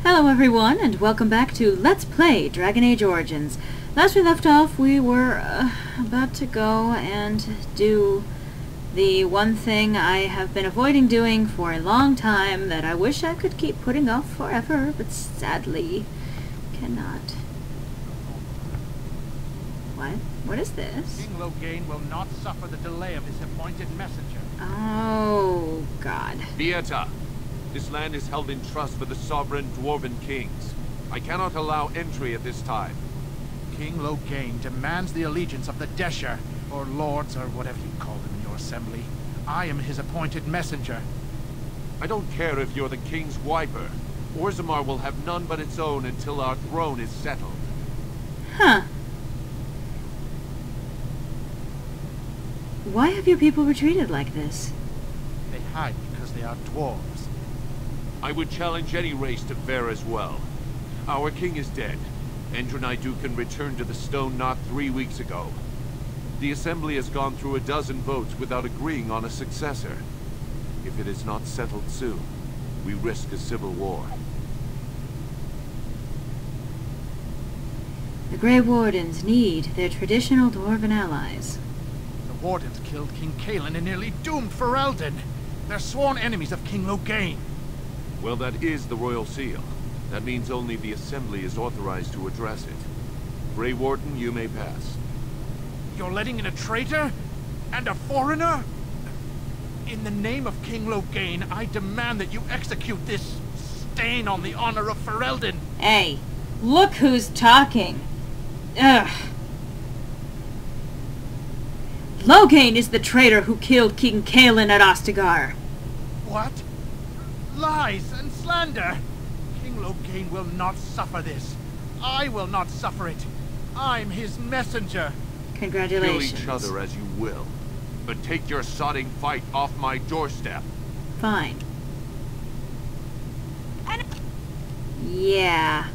Hello everyone, and welcome back to Let's Play Dragon Age Origins. Last we left off, we were about to go and do the one thing I have been avoiding doing for a long time that I wish I could keep putting off forever, but sadly cannot. What? What is this? King Loghain will not suffer the delay of his appointed messenger. Oh, God. Vieta, this land is held in trust for the sovereign dwarven kings. I cannot allow entry at this time. King Loghain demands the allegiance of the Desher, or lords, or whatever you call them in your assembly. I am his appointed messenger. I don't care if you're the king's wiper. Orzammar will have none but its own until our throne is settled. Huh. Why have your people retreated like this? They hide because they are dwarves. I would challenge any race to fare as well. Our king is dead. Endrinidukan returned to the Stone not 3 weeks ago. The Assembly has gone through a dozen votes without agreeing on a successor. If it is not settled soon, we risk a civil war. The Grey Wardens need their traditional dwarven allies. The Wardens killed King Cailan and nearly doomed Ferelden. They're sworn enemies of King Loghain. Well, that is the Royal Seal. That means only the Assembly is authorized to address it. Grey Warden, you may pass. You're letting in a traitor? And a foreigner? In the name of King Loghain, I demand that you execute this stain on the honor of Ferelden. Hey, look who's talking. Ugh. Loghain is the traitor who killed King Cailan at Ostagar. What? Lies and slander! King Loghain will not suffer this. I will not suffer it. I'm his messenger. Congratulations. Kill each other as you will, but take your sodding fight off my doorstep. Fine. Yeah.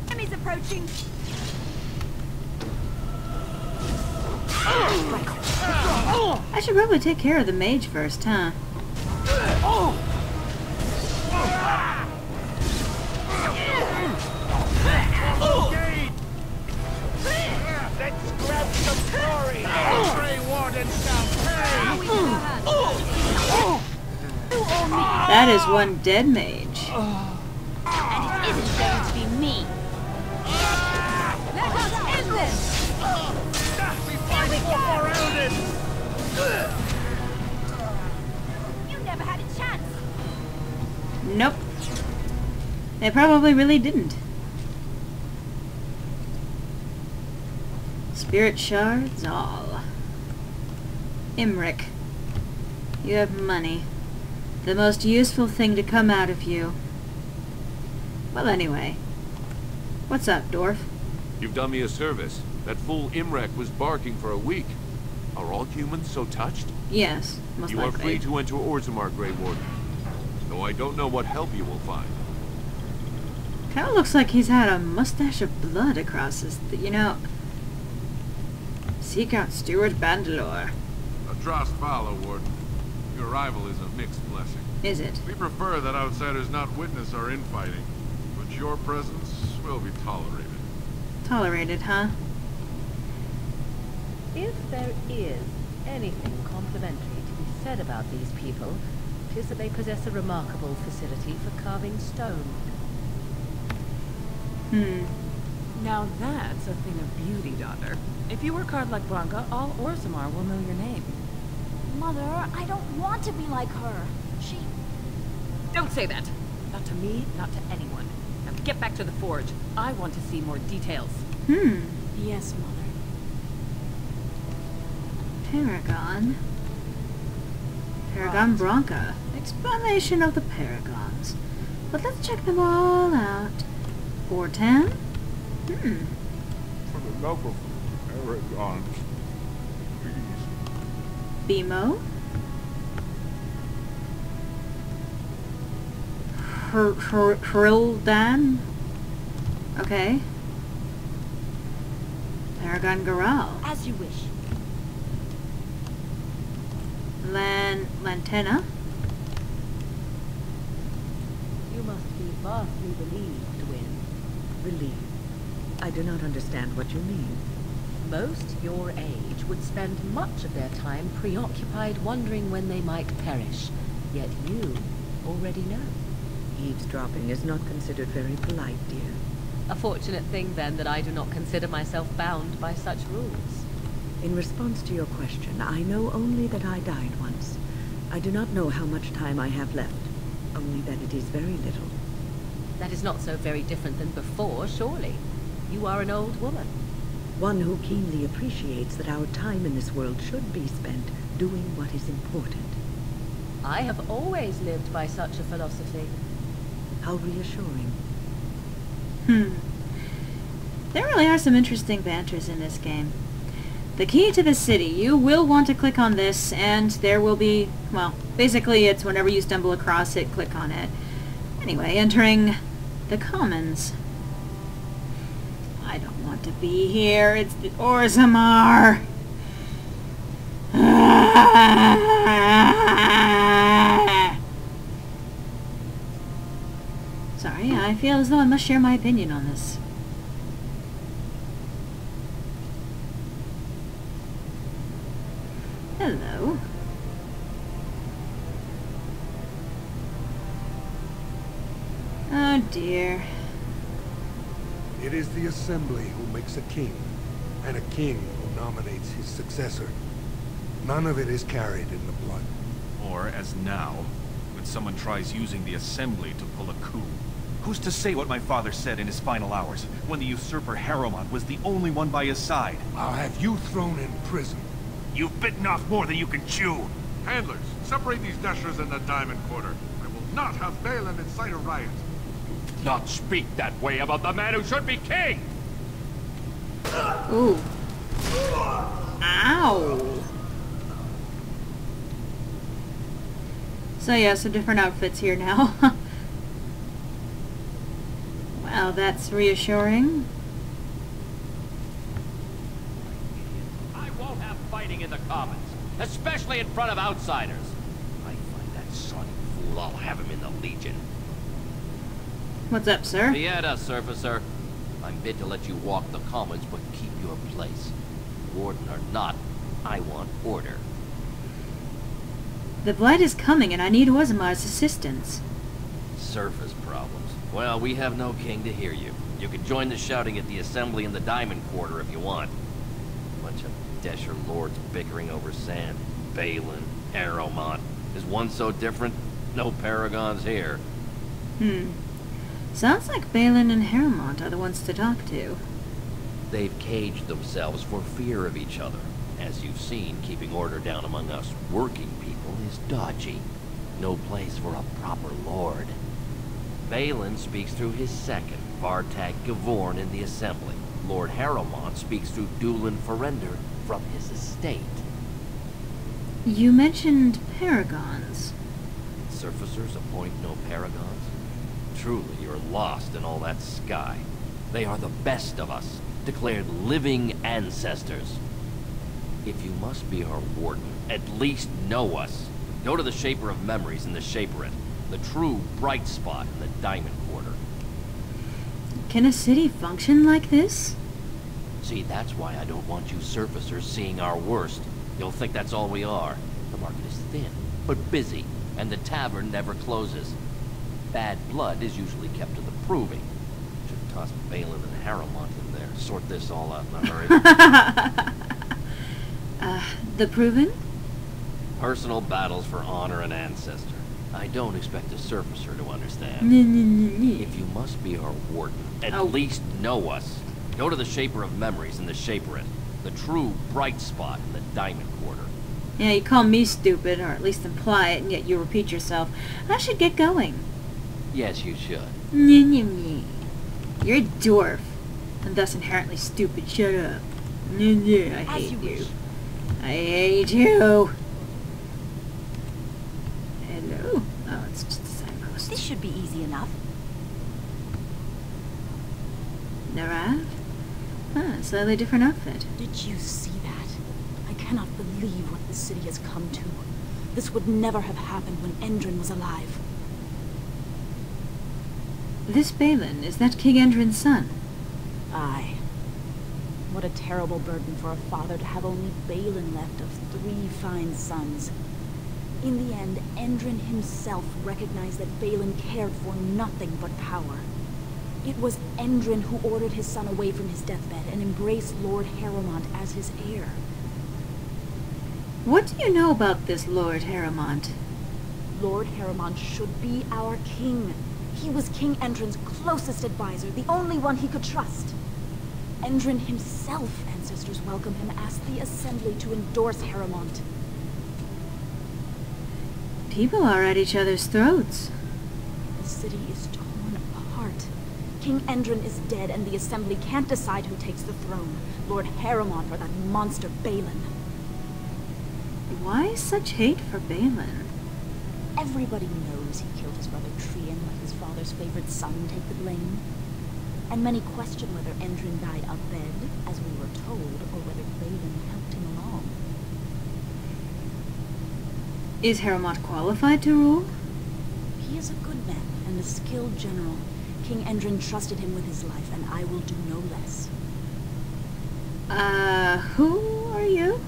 Enemies approaching. I should probably take care of the mage first, huh? Let's grab some glory! Grey Warden shall pay! That is one dead mage. And it isn't going to be me. Let us end this! We fight for Ferelden! You never had a chance. Nope. They probably really didn't. Spirit shards, all. Imric, you have money. The most useful thing to come out of you. Well, anyway. What's up, dwarf? You've done me a service. That fool Imrek was barking for a week. Are all humans so touched? Yes, most You likely. are free to enter Orzammar, Grey Warden. Though I don't know what help you will find. Kinda looks like he's had a mustache of blood across his... you know... Seek out Steward Bandalore. Adrast Vala, Warden. Your arrival is a mixed blessing. Is it? We prefer that outsiders not witness our infighting, but your presence will be tolerated. Tolerated, huh? If there is anything complimentary to be said about these people, it is that they possess a remarkable facility for carving stone. Now that's a thing of beauty, daughter. If you work hard like Branka, all Orzammar will know your name. Mother, I don't want to be like her. She... Don't say that! Not to me, not to anyone. Now get back to the forge. I want to see more details. Yes, Mother. Paragon. Paragon Branka. Explanation of the Paragons. But let's check them all out. Ortan? For the love of Paragons, please. Bimo? Hrildan? Okay. Paragon Garal. As you wish. Lantena? You must be vastly relieved, Wynne. Relieved? I do not understand what you mean. Most your age would spend much of their time preoccupied wondering when they might perish. Yet you already know. Eavesdropping is not considered very polite, dear. A fortunate thing, then, that I do not consider myself bound by such rules. In response to your question, I know only that I died once. I do not know how much time I have left, only that it is very little. That is not so very different than before, surely. You are an old woman. One who keenly appreciates that our time in this world should be spent doing what is important. I have always lived by such a philosophy. How reassuring. There really are some interesting banters in this game. The key to the city. You will want to click on this, and there will be, well, basically it's whenever you stumble across it, click on it. Anyway, entering the commons. I don't want to be here. It's the Orzammar. Sorry, I feel as though I must share my opinion on this. Hello. Oh dear. It is the Assembly who makes a king, and a king who nominates his successor. None of it is carried in the blood. Or, as now, when someone tries using the Assembly to pull a coup. Who's to say what my father said in his final hours, when the usurper Harrowmont was the only one by his side? I'll have you thrown in prison. You've bitten off more than you can chew! Handlers, separate these dashers in the Diamond Quarter. I will not have Balon incite a riot. Not speak that way about the man who should be king! Ooh. Ow. So yeah, some different outfits here now. Well, that's reassuring. I won't have fighting in the Commons, especially in front of outsiders. I find that sonic fool, I'll have him in the Legion. What's up, sir? Fieta, Surfacer. I'm bid to let you walk the Commons, but keep your place. Warden or not, I want order. The Blight is coming, and I need Orzammar's assistance. Surface problems. Well, we have no king to hear you. You can join the shouting at the Assembly in the Diamond Quarter if you want. Bunch of Desher lords bickering over sand. Balon, Harrowmont. Is one so different? No Paragons here. Sounds like Balon and Harrowmont are the ones to talk to. They've caged themselves for fear of each other. As you've seen, keeping order down among us working people is dodgy. No place for a proper lord. Balon speaks through his second, Vartag Gavorn, in the Assembly. Lord Harrowmont speaks through Dulin Ferender from his estate. You mentioned Paragons. Surfacers appoint no Paragons? Truly, you're lost in all that sky. They are the best of us, declared living ancestors. If you must be our warden, at least know us. Go to the Shaper of Memories in the Shaperate, the true bright spot in the Diamond Quarter. Can a city function like this? See, that's why I don't want you surfacers seeing our worst. You'll think that's all we are. The market is thin, but busy, and the tavern never closes. Bad blood is usually kept to the proving. Should toss Balon and Harrowmont in there, sort this all out in a hurry. The proven? Personal battles for honor and ancestor. I don't expect a surfacer to understand. If you must be our warden, at least know us. Go to the Shaper of Memories in the Shaperate, the true bright spot in the Diamond Quarter. Yeah, you call me stupid, or at least imply it, and yet you repeat yourself. I should get going. Yes, you should. You're a dwarf, and thus inherently stupid. Shut up. I hate you. I hate you. Hello? Oh, it's just a signpost. This should be easy enough. Narav? Huh, slightly different outfit. Did you see that? I cannot believe what the city has come to. This would never have happened when Endrin was alive. This Balon, is that King Endrin's son? Aye. What a terrible burden for a father to have only Balon left of 3 fine sons. In the end, Endrin himself recognized that Balon cared for nothing but power. It was Endrin who ordered his son away from his deathbed and embraced Lord Harrowmont as his heir. What do you know about this Lord Harrowmont? Lord Harrowmont should be our king. He was King Endrin's closest advisor, the only one he could trust. Endrin himself, ancestors welcome him, asked the Assembly to endorse Harrowmont. People are at each other's throats. The city is torn apart. King Endrin is dead, and the Assembly can't decide who takes the throne, Lord Harrowmont or that monster Balon. Why such hate for Balon? Everybody knows he killed his brother Trian, let his father's favorite son take the blame. And many question whether Endrin died of bed, as we were told, or whether Balon helped him along. Is Harrowmont qualified to rule? He is a good man and a skilled general. King Endrin trusted him with his life, and I will do no less. Who are you?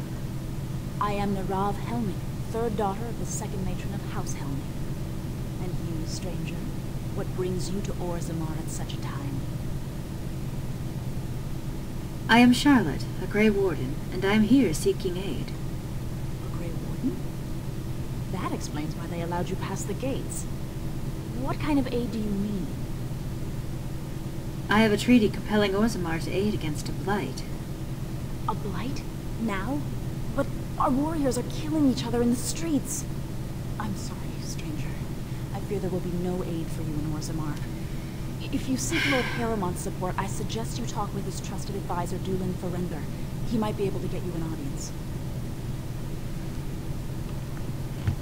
I am Narav Helming, 3rd daughter of the 2nd matron of House Helming. And you, stranger, what brings you to Orzammar at such a time? I am Charlotte, a Grey Warden, and I am here seeking aid. A Grey Warden? That explains why they allowed you past the gates. What kind of aid do you mean? I have a treaty compelling Orzammar to aid against a blight. A blight? Now? But our warriors are killing each other in the streets. I'm sorry, stranger. I fear there will be no aid for you in Orzammar. If you seek Lord Harrowmont's support, I suggest you talk with his trusted advisor, Dulin Ferengar. He might be able to get you an audience.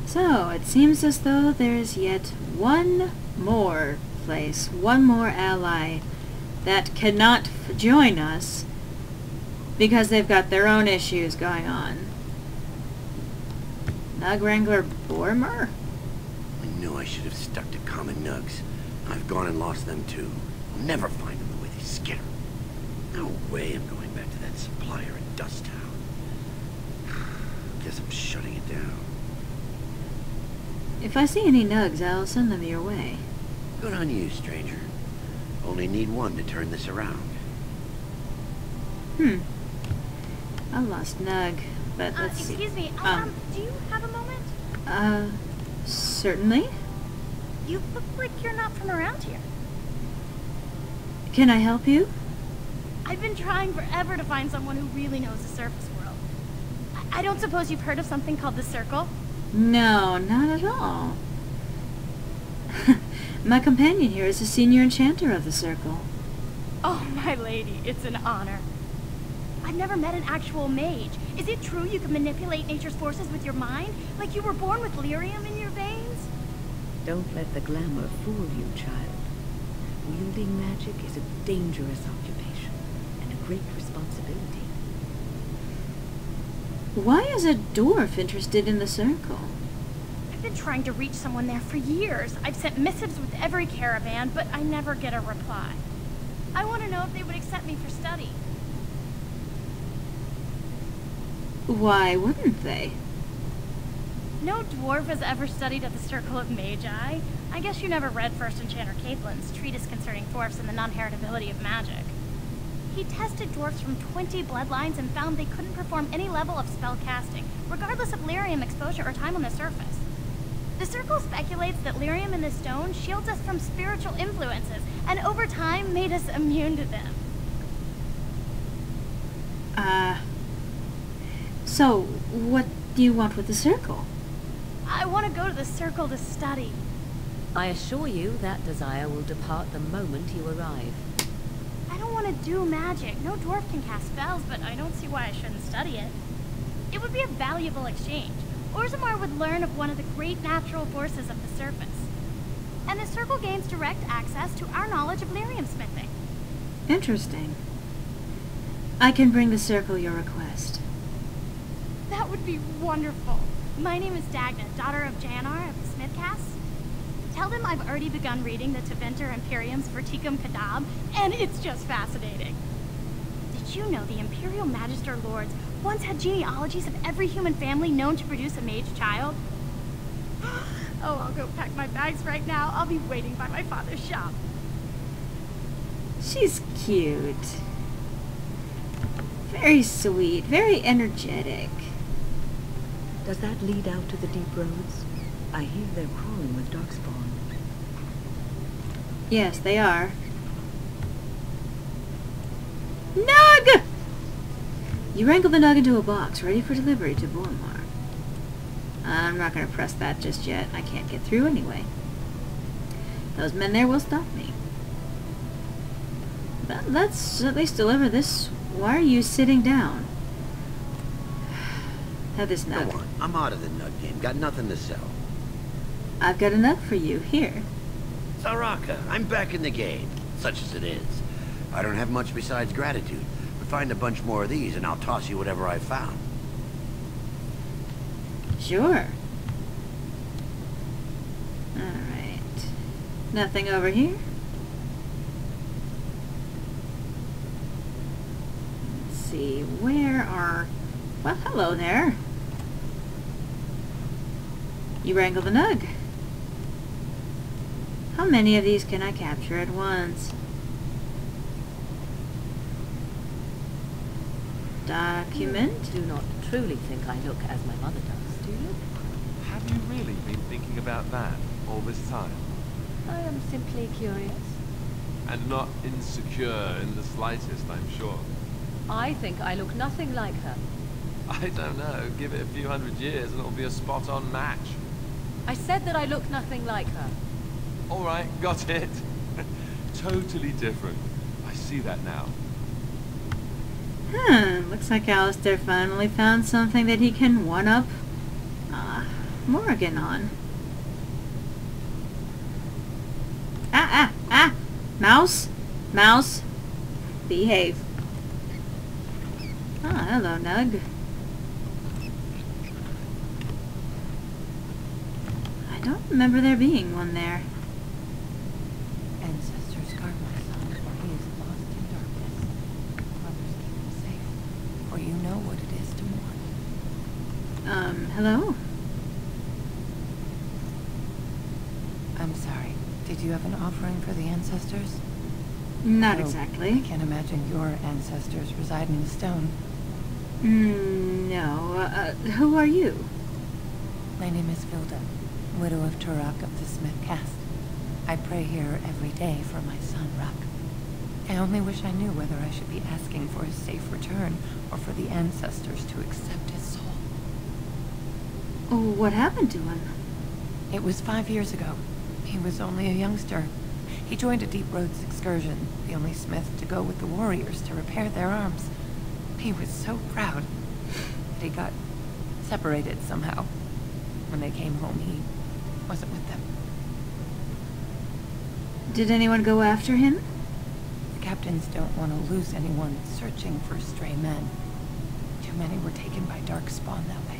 So, it seems as though there is yet one more place, one more ally that cannot join us because they've got their own issues going on. Nug Wrangler Bormer? I knew I should have stuck to common nugs. I've gone and lost them too. I'll never find them the way they skitter. No way I'm going back to that supplier in Dust Town. Guess I'm shutting it down. If I see any nugs, I'll send them your way. Good on you, stranger. Only need one to turn this around. I lost Nug, but let's see. Excuse me, do you have a moment? Certainly. You look like you're not from around here. Can I help you? I've been trying forever to find someone who really knows the surface world. I don't suppose you've heard of something called the Circle? No, not at all. My companion here is a senior enchanter of the Circle. Oh, my lady, it's an honor. I've never met an actual mage. Is it true you can manipulate nature's forces with your mind? Like you were born with lyrium in your veins? Don't let the glamour fool you, child. Wielding magic is a dangerous occupation and a great responsibility. Why is a dwarf interested in the Circle? I've been trying to reach someone there for years. I've sent missives with every caravan, but I never get a reply. I want to know if they would accept me for study. Why wouldn't they? No dwarf has ever studied at the Circle of Magi. I guess you never read First Enchanter Caitlin's treatise concerning dwarfs and the non-heritability of magic. He tested dwarfs from 20 bloodlines and found they couldn't perform any level of spell casting, regardless of lyrium exposure or time on the surface. The Circle speculates that lyrium in the stone shields us from spiritual influences, and over time made us immune to them. So, what do you want with the Circle? I want to go to the Circle to study. I assure you that desire will depart the moment you arrive. I don't want to do magic. No dwarf can cast spells, but I don't see why I shouldn't study it. It would be a valuable exchange. Orzammar would learn of one of the great natural forces of the surface. And the Circle gains direct access to our knowledge of lyrium smithing. Interesting. I can bring the Circle your request. That would be wonderful. My name is Dagna, daughter of Janar of the Smithcast. Tell them I've already begun reading the Teventer Imperium's Verticum Cadab, and it's just fascinating. Did you know the Imperial Magister Lords once had genealogies of every human family known to produce a mage child? Oh, I'll go pack my bags right now. I'll be waiting by my father's shop. She's cute. Very sweet, very energetic. Does that lead out to the deep roads? I hear they're crawling with darkspawn. Yes, they are. Nug! You wrangle the nug into a box, ready for delivery to Orzammar. I'm not going to press that just yet. I can't get through anyway. Those men there will stop me. But let's at least deliver this. Why are you sitting down? Have this nug. Go on, I'm out of the nug game. Got nothing to sell. I've got a nug for you. Here. Soraka, I'm back in the game, such as it is. I don't have much besides gratitude, but find a bunch more of these and I'll toss you whatever I've found. Sure. Alright. Nothing over here? Let's see, where are... Well, hello there. You wrangle the nug. How many of these can I capture at once? Document? You do not truly think I look as my mother does, do you? Have you really been thinking about that all this time? I am simply curious. And not insecure in the slightest, I'm sure. I think I look nothing like her. I don't know. Give it a few hundred years and it'll be a spot-on match. I said that I look nothing like her. All right, got it. Totally different. I see that now. Looks like Alistair finally found something that he can one-up Morrigan on. Mouse? Mouse? Behave. Ah, hello, Nug. I don't remember there being one there. Ancestors guard my son, for he is lost in darkness. Mothers keep him safe, for you know what it is to mourn. Hello? I'm sorry. Did you have an offering for the ancestors? Not No, exactly. I can't imagine your ancestors reside in the stone. No. Who are you? My name is Vilda, widow of Soraka of the Smith caste. I pray here every day for my son, Rak. I only wish I knew whether I should be asking for his safe return or for the ancestors to accept his soul. Oh, what happened to him? It was 5 years ago. He was only a youngster. He joined a Deep Roads excursion, the only smith to go with the warriors to repair their arms. He was so proud. But he got separated somehow. When they came home, he wasn't with them. Did anyone go after him? The captains don't want to lose anyone searching for stray men. Too many were taken by darkspawn that way.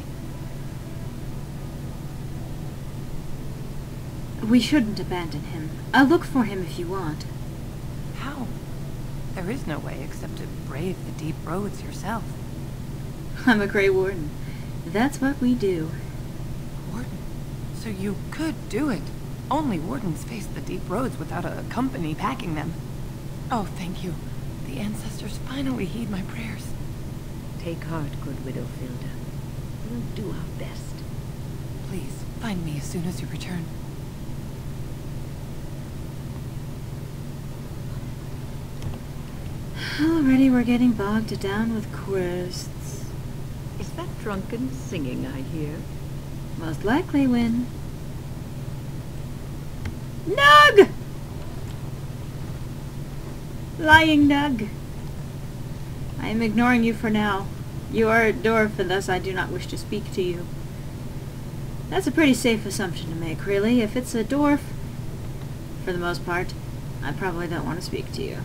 We shouldn't abandon him. I'll look for him if you want. How? There is no way except to brave the Deep Roads yourself. I'm a Grey Warden. That's what we do. Warden? So you could do it. Only Wardens face the Deep Roads without a company packing them. Oh, thank you. The ancestors finally heed my prayers. Take heart, good widow Vilda. We'll do our best. Please, find me as soon as you return. Already we're getting bogged down with quests. Is that drunken singing I hear? Most likely, Win. Nug! Lying Nug. I am ignoring you for now. You are a dwarf, and thus I do not wish to speak to you. That's a pretty safe assumption to make, really. If it's a dwarf, for the most part, I probably don't want to speak to you.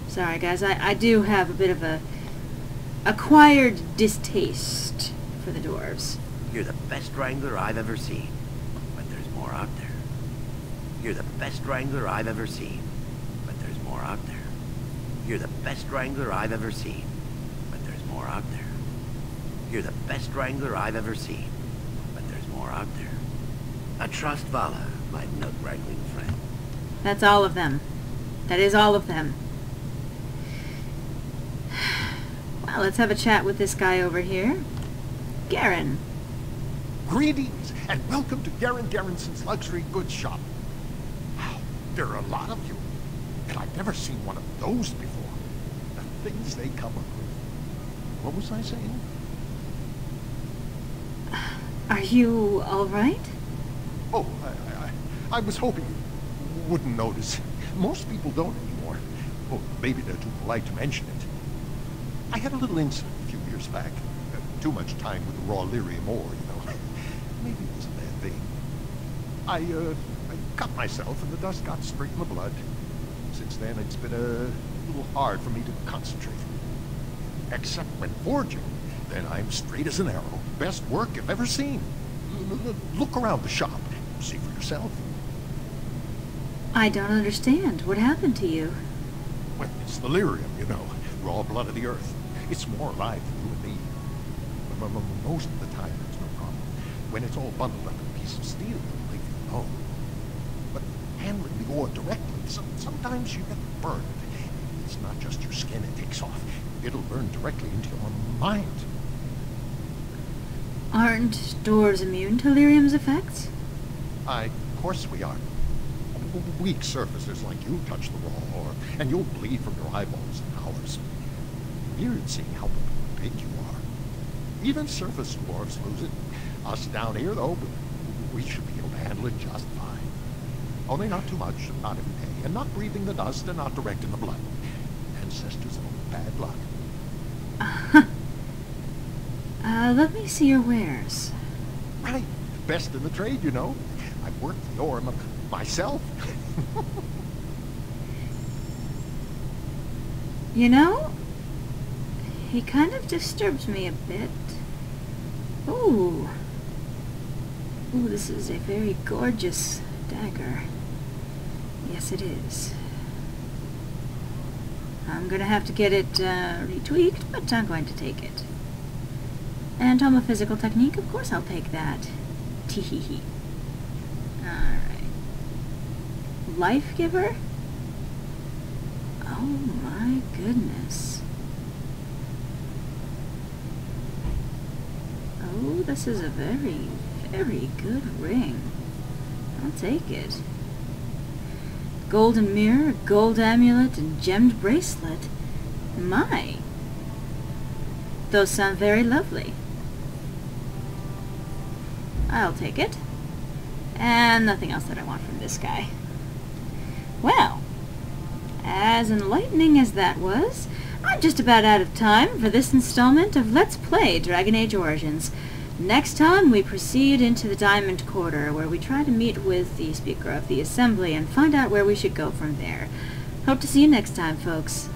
Sorry, guys. I do have a bit of a acquired distaste for the dwarves. You're the best wrangler I've ever seen. But there's more out there. You're the best wrangler I've ever seen, but there's more out there. You're the best wrangler I've ever seen, but there's more out there. You're the best wrangler I've ever seen, but there's more out there. A trust Vala, my nug wrangling friend. That's all of them. That is all of them. Well, let's have a chat with this guy over here. Garen. Greetings, and welcome to Darren Sins luxury goods shop. Wow, there are a lot of you, and I've never seen one of those before. The things they come up with. What was I saying? Are you all right? Oh, I was hoping you wouldn't notice. Most people don't anymore. Oh, maybe they're too polite to mention it. I had a little incident a few years back. Too much time with the raw lyrium ore, you know. Maybe it was a bad thing. I cut myself and the dust got straight in the blood. Since then, it's been a little hard for me to concentrate. Except when forging, then I'm straight as an arrow. Best work you've ever seen. Look around the shop. See for yourself. I don't understand. What happened to you? Well, it's the lyrium, you know. Raw blood of the earth. It's more alive than you and me. Most of the time, it's no problem. When it's all bundled up in a piece of steel, it'll leave you alone. But handling the ore directly, sometimes you get burned. It's not just your skin it takes off. It'll burn directly into your mind. Aren't dwarves immune to lyrium's effects? Of course we are. Weak surfacers like you touch the raw ore, and you'll bleed from your eyeballs in hours. Weird seeing how big you are. Even surface dwarves lose it. Us down here, though, we should be able to handle it just fine. Only not too much, and not every day, and not breathing the dust, and not direct in the blood. Ancestors own bad luck. Let me see your wares. Right. Best in the trade, you know. I've worked the ore myself. You know, he kind of disturbs me a bit. Ooh. Ooh, this is a very gorgeous dagger. Yes, it is. I'm gonna have to get it retweaked, but I'm going to take it. And Tome Physical Technique, of course I'll take that. Teehee. Alright. Life Giver? Oh my goodness. Oh, this is a very, very good ring. I'll take it. Golden mirror, gold amulet, and gemmed bracelet. My! Those sound very lovely. I'll take it. And nothing else that I want from this guy. Well, as enlightening as that was, I'm just about out of time for this installment of Let's Play Dragon Age Origins. Next time we proceed into the Diamond Quarter, where we try to meet with the Speaker of the Assembly and find out where we should go from there. Hope to see you next time, folks.